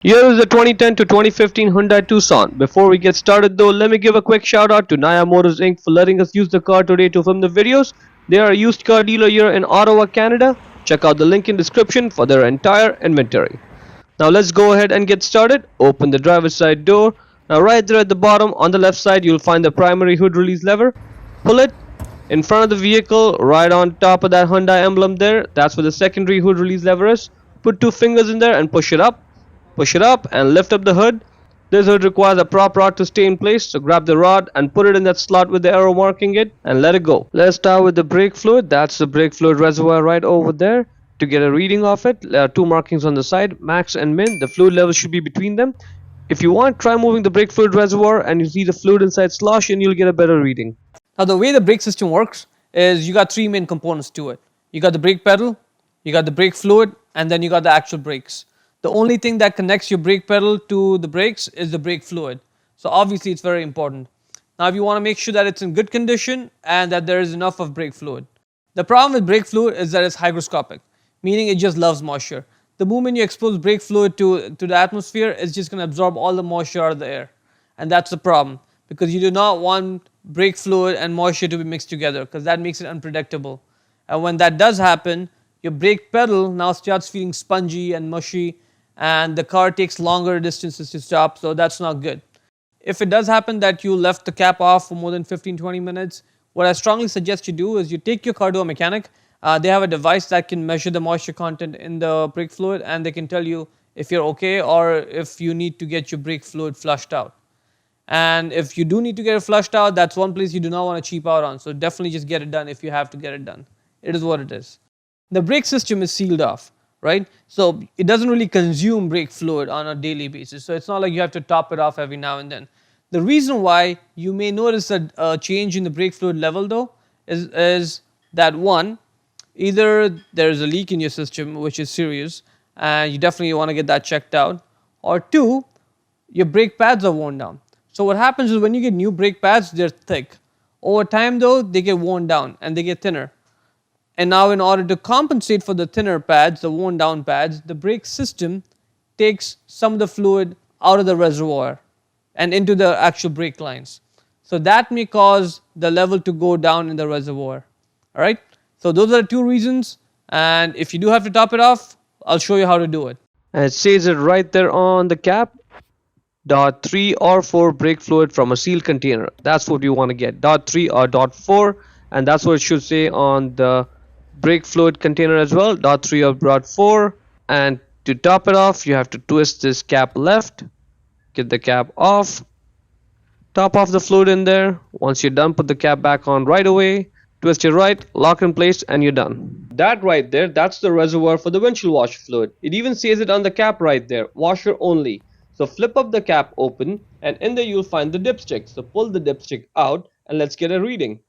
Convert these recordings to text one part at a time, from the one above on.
Here is the 2010 to 2015 Hyundai Tucson. Before we get started though, let me give a quick shout out to Naya Motors Inc. for letting us use the car today to film the videos. They are a used car dealer here in Ottawa, Canada. Check out the link in description for their entire inventory. Now let's go ahead and get started. Open the driver's side door. Now right there at the bottom on the left side you'll find the primary hood release lever. Pull it in front of the vehicle, right on top of that Hyundai emblem there. That's where the secondary hood release lever is. Put two fingers in there and push it up. Push it up and lift up the hood. This hood requires a prop rod to stay in place, so grab the rod and put it in that slot with the arrow marking it and let it go. Let's start with the brake fluid. That's the brake fluid reservoir right over there. To get a reading of it, there are two markings on the side, max and min. The fluid level should be between them. If you want, try moving the brake fluid reservoir and you see the fluid inside slosh and you'll get a better reading. Now the way the brake system works is you got three main components to it. You got the brake pedal, you got the brake fluid, and then you got the actual brakes. The only thing that connects your brake pedal to the brakes is the brake fluid. So obviously it's very important. Now if you want to make sure that it's in good condition and that there is enough of brake fluid. The problem with brake fluid is that it's hygroscopic, meaning it just loves moisture. The moment you expose brake fluid to the atmosphere, it's just going to absorb all the moisture out of the air. And that's the problem, because you do not want brake fluid and moisture to be mixed together, because that makes it unpredictable. And when that does happen, your brake pedal now starts feeling spongy and mushy, and the car takes longer distances to stop, so that's not good. If it does happen that you left the cap off for more than 15-20 minutes, what I strongly suggest you do is you take your car to a mechanic. They have a device that can measure the moisture content in the brake fluid, and they can tell you if you're okay or if you need to get your brake fluid flushed out. And if you do need to get it flushed out, that's one place you do not want to cheap out on. So definitely just get it done if you have to get it done. It is what it is. The brake system is sealed off, right? So it doesn't really consume brake fluid on a daily basis. So it's not like you have to top it off every now and then. The reason why you may notice a change in the brake fluid level though is that one, either there's a leak in your system which is serious and you definitely want to get that checked out, or two, your brake pads are worn down. So what happens is when you get new brake pads, they're thick. Over time though, they get worn down and they get thinner. And now in order to compensate for the thinner pads, the worn down pads, the brake system takes some of the fluid out of the reservoir and into the actual brake lines. So that may cause the level to go down in the reservoir. Alright, so those are the two reasons, and if you do have to top it off, I'll show you how to do it. And it says it right there on the cap. Dot 3 or 4 brake fluid from a sealed container. That's what you want to get. Dot 3 or dot 4, and that's what it should say on the brake fluid container as well. Dot 3 or dot 4. And to top it off, you have to twist this cap left, get the cap off, top off the fluid in there. Once you're done, put the cap back on right away, twist it right, lock in place, and you're done. That right there, that's the reservoir for the windshield washer fluid. It even says it on the cap right there, washer only. So flip up the cap open, and in there you'll find the dipstick. So pull the dipstick out and let's get a reading.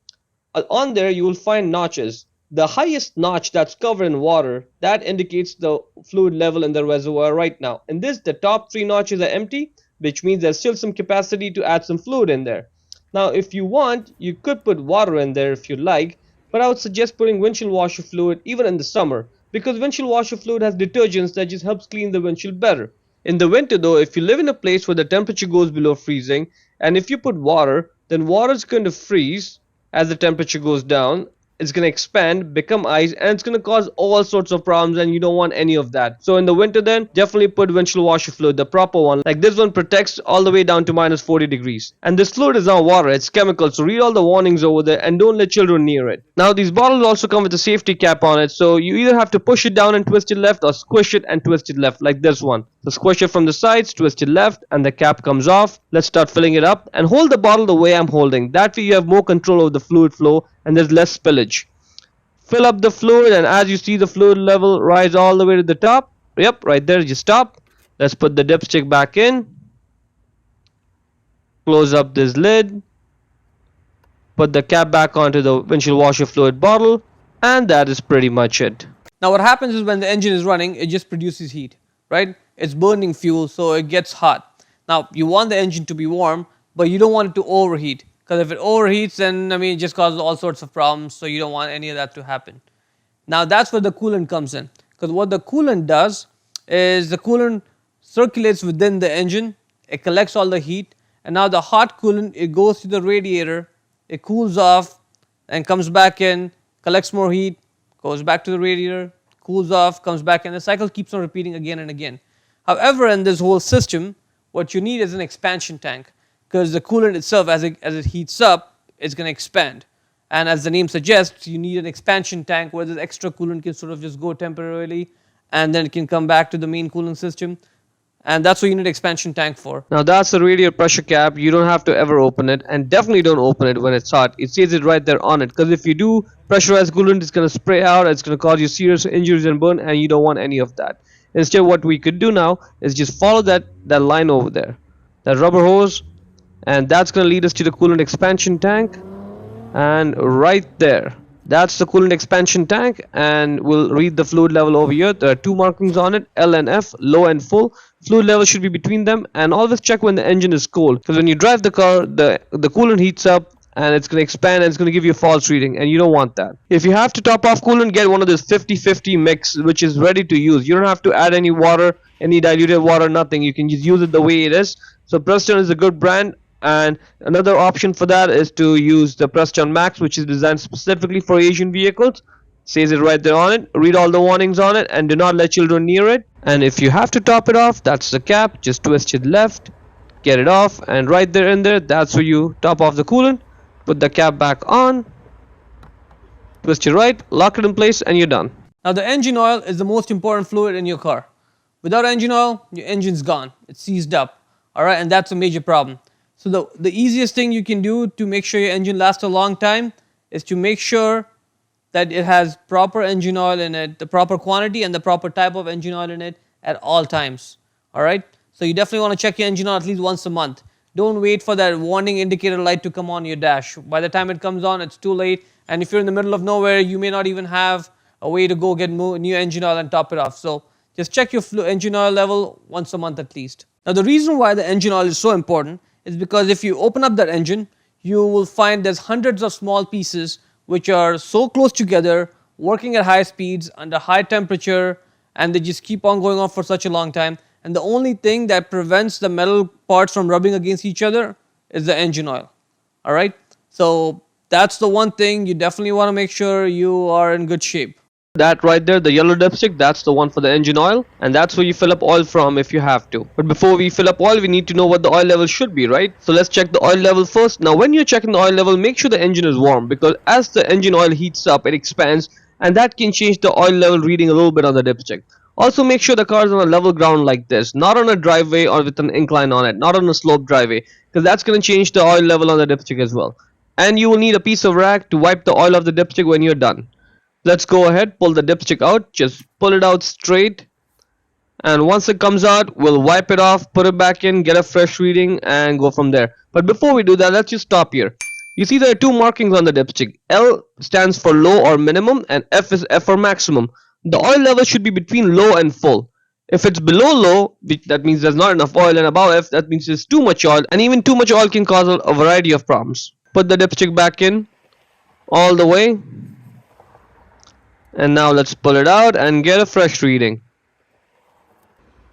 On there you will find notches. The highest notch that's covered in water, that indicates the fluid level in the reservoir right now. In this, the top 3 notches are empty, which means there's still some capacity to add some fluid in there. Now if you want, you could put water in there if you like, but I would suggest putting windshield washer fluid even in the summer, because windshield washer fluid has detergents that just helps clean the windshield better. In the winter though, if you live in a place where the temperature goes below freezing, and if you put water, then water is going to freeze as the temperature goes down. It's going to expand, become ice, and it's going to cause all sorts of problems, and you don't want any of that. So in the winter then, definitely put windshield washer fluid, the proper one. Like this one protects all the way down to minus 40 degrees. And this fluid is not water, it's chemical, so read all the warnings over there and don't let children near it. Now these bottles also come with a safety cap on it, so you either have to push it down and twist it left, or squish it and twist it left, like this one. So squish it from the sides, twist it left, and the cap comes off. Let's start filling it up, and hold the bottle the way I'm holding. That way you have more control over the fluid flow and there's less spillage. Fill up the fluid, and as you see the fluid level rise all the way to the top. Yep, right there, you stop. Let's put the dipstick back in. Close up this lid. Put the cap back onto the windshield washer fluid bottle, and that is pretty much it. Now what happens is when the engine is running, it just produces heat, right? It's burning fuel, so it gets hot. Now you want the engine to be warm, but you don't want it to overheat. Because if it overheats, then it just causes all sorts of problems, so you don't want any of that to happen. Now that's where the coolant comes in. Because what the coolant does is the coolant circulates within the engine, it collects all the heat, and now the hot coolant, it goes to the radiator, it cools off and comes back in, collects more heat, goes back to the radiator, cools off, comes back in. The cycle keeps on repeating again and again. However, in this whole system, what you need is an expansion tank, because the coolant itself, as it heats up, it's going to expand. And as the name suggests, you need an expansion tank where the extra coolant can sort of just go temporarily and then it can come back to the main cooling system. And that's what you need an expansion tank for. Now that's the radiator pressure cap. You don't have to ever open it, and definitely don't open it when it's hot. It says it right there on it, because if you do pressurized coolant, it's going to spray out, it's going to cause you serious injuries and burn, and you don't want any of that. Instead, what we could do now is just follow that line over there, that rubber hose, and that's going to lead us to the coolant expansion tank. And right there, that's the coolant expansion tank, and we'll read the fluid level over here. There are two markings on it, L and F, low and full. Fluid level should be between them, and always check when the engine is cold, because when you drive the car, the coolant heats up and it's going to expand and it's going to give you a false reading, and you don't want that. If you have to top off coolant, get one of this 50-50 mix, which is ready to use. You don't have to add any water, any diluted water, nothing. You can just use it the way it is. So Preston is a good brand. And another option for that is to use the Preston Max, which is designed specifically for Asian vehicles. Says it right there on it. Read all the warnings on it, and do not let children near it. And if you have to top it off, that's the cap. Just twist it left, get it off, and right there in there, that's where you top off the coolant. Put the cap back on, twist it right, lock it in place, and you're done. Now the engine oil is the most important fluid in your car. Without engine oil, your engine's gone. It's seized up. Alright, and that's a major problem. So the easiest thing you can do to make sure your engine lasts a long time is to make sure that it has proper engine oil in it, the proper quantity and the proper type of engine oil in it at all times. Alright? So you definitely want to check your engine oil at least once a month. Don't wait for that warning indicator light to come on your dash. By the time it comes on, it's too late. And if you're in the middle of nowhere, you may not even have a way to go get new engine oil and top it off. So just check your engine oil level once a month at least. Now the reason why the engine oil is so important is because if you open up that engine, you will find there's hundreds of small pieces which are so close together, working at high speeds, under high temperature, and they just keep on going on for such a long time. And the only thing that prevents the metal parts from rubbing against each other is the engine oil. Alright? So that's the one thing you definitely want to make sure you are in good shape. That right there, the yellow dipstick, that's the one for the engine oil, and that's where you fill up oil from if you have to. But before we fill up oil, we need to know what the oil level should be, right? So let's check the oil level first. Now when you're checking the oil level, make sure the engine is warm, because as the engine oil heats up, it expands, and that can change the oil level reading a little bit on the dipstick. Also make sure the car is on a level ground like this, not on a driveway or with an incline on it, not on a sloped driveway, because that's going to change the oil level on the dipstick as well. And you will need a piece of rag to wipe the oil off the dipstick when you're done. Let's go ahead, pull the dipstick out, just pull it out straight, and once it comes out, we'll wipe it off, put it back in, get a fresh reading, and go from there. But before we do that, let's just stop here. You see there are two markings on the dipstick. L stands for low or minimum, and F is F for maximum. The oil level should be between low and full. If it's below low, that means there's not enough oil, and above F, that means there's too much oil, and even too much oil can cause a variety of problems. Put the dipstick back in, all the way. And now let's pull it out and get a fresh reading.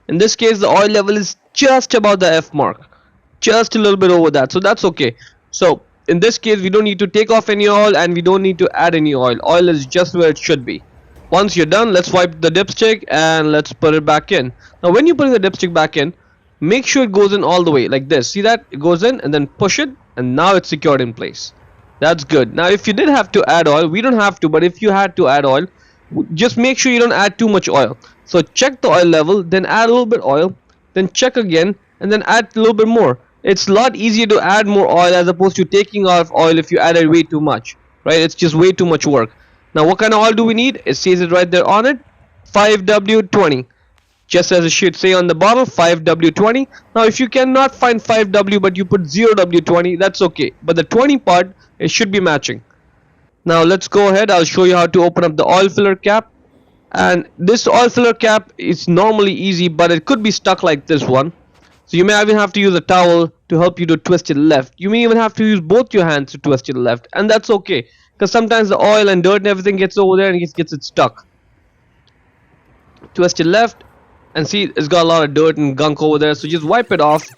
In this case, the oil level is just about the F mark, just a little bit over that, so that's okay. So in this case, we don't need to take off any oil, and we don't need to add any oil. Oil is just where it should be. Once you're done, let's wipe the dipstick and let's put it back in. Now when you're putting the dipstick back in, make sure it goes in all the way like this. See that? It goes in, and then push it, and now it's secured in place. That's good. Now if you did have to add oil, we don't have to, but if you had to add oil, just make sure you don't add too much oil. So check the oil level, then add a little bit oil, then check again, and then add a little bit more. It's a lot easier to add more oil as opposed to taking off oil if you added way too much, right? It's just way too much work. Now what kind of oil do we need? It says it right there on it, 5W20. Just as it should say on the bottle, 5W20. Now if you cannot find 5W but you put 0W20, that's okay. But the 20 part, it should be matching. Now let's go ahead, I'll show you how to open up the oil filler cap. And this oil filler cap is normally easy, but it could be stuck like this one. So you may even have to use a towel to help you to twist it left. You may even have to use both your hands to twist it left, and that's okay, because sometimes the oil and dirt and everything gets over there and gets it stuck. Twist it left, and see it's got a lot of dirt and gunk over there, so just wipe it off.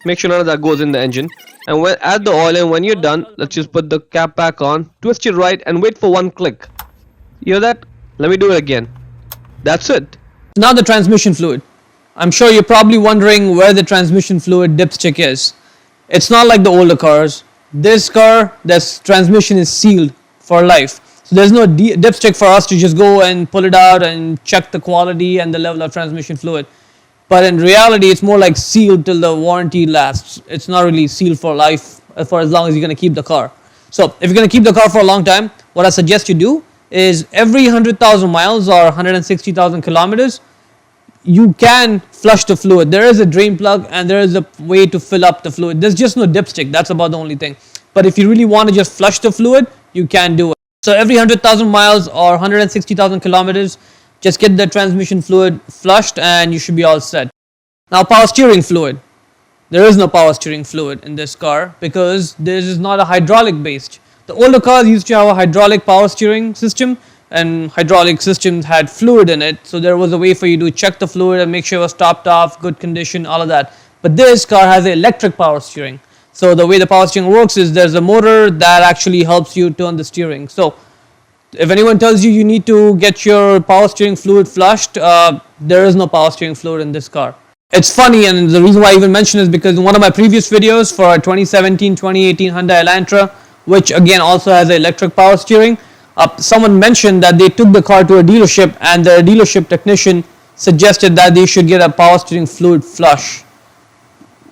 Make sure none of that goes in the engine. And when add the oil in. When you're done, let's just put the cap back on, twist it right, and wait for one click. You hear that? Let me do it again. That's it. Now the transmission fluid. I'm sure you're probably wondering where the transmission fluid dipstick is. It's not like the older cars. This car, this transmission is sealed for life. So there's no dipstick for us to just go and pull it out and check the quality and the level of transmission fluid. But in reality, it's more like sealed till the warranty lasts. It's not really sealed for life for as long as you're going to keep the car. So if you're going to keep the car for a long time, what I suggest you do is every 100,000 miles or 160,000 kilometers, you can flush the fluid. There is a drain plug and there is a way to fill up the fluid. There's just no dipstick. That's about the only thing. But if you really want to just flush the fluid, you can do it. So every 100,000 miles or 160,000 kilometers, just get the transmission fluid flushed and you should be all set. Now power steering fluid. There is no power steering fluid in this car because this is not a hydraulic based. The older cars used to have a hydraulic power steering system, and hydraulic systems had fluid in it, so there was a way for you to check the fluid and make sure it was topped off, good condition, all of that. But this car has electric power steering. So the way the power steering works is there's a motor that actually helps you turn the steering. So if anyone tells you you need to get your power steering fluid flushed, there is no power steering fluid in this car. It's funny, and the reason why I even mention is because in one of my previous videos for a 2017-2018 Hyundai Elantra, which again also has electric power steering, someone mentioned that they took the car to a dealership and the dealership technician suggested that they should get a power steering fluid flush,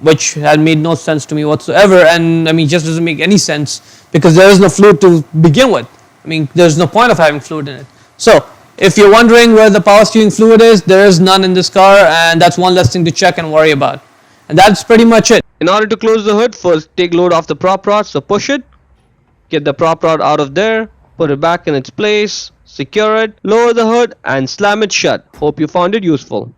which had made no sense to me whatsoever. And I mean, just doesn't make any sense because there is no fluid to begin with. I mean, there's no point of having fluid in it. So if you're wondering where the power steering fluid is, there is none in this car, and that's one less thing to check and worry about. And that's pretty much it. In order to close the hood, first take load off the prop rod, so push it, get the prop rod out of there, put it back in its place, secure it, lower the hood, and slam it shut. Hope you found it useful.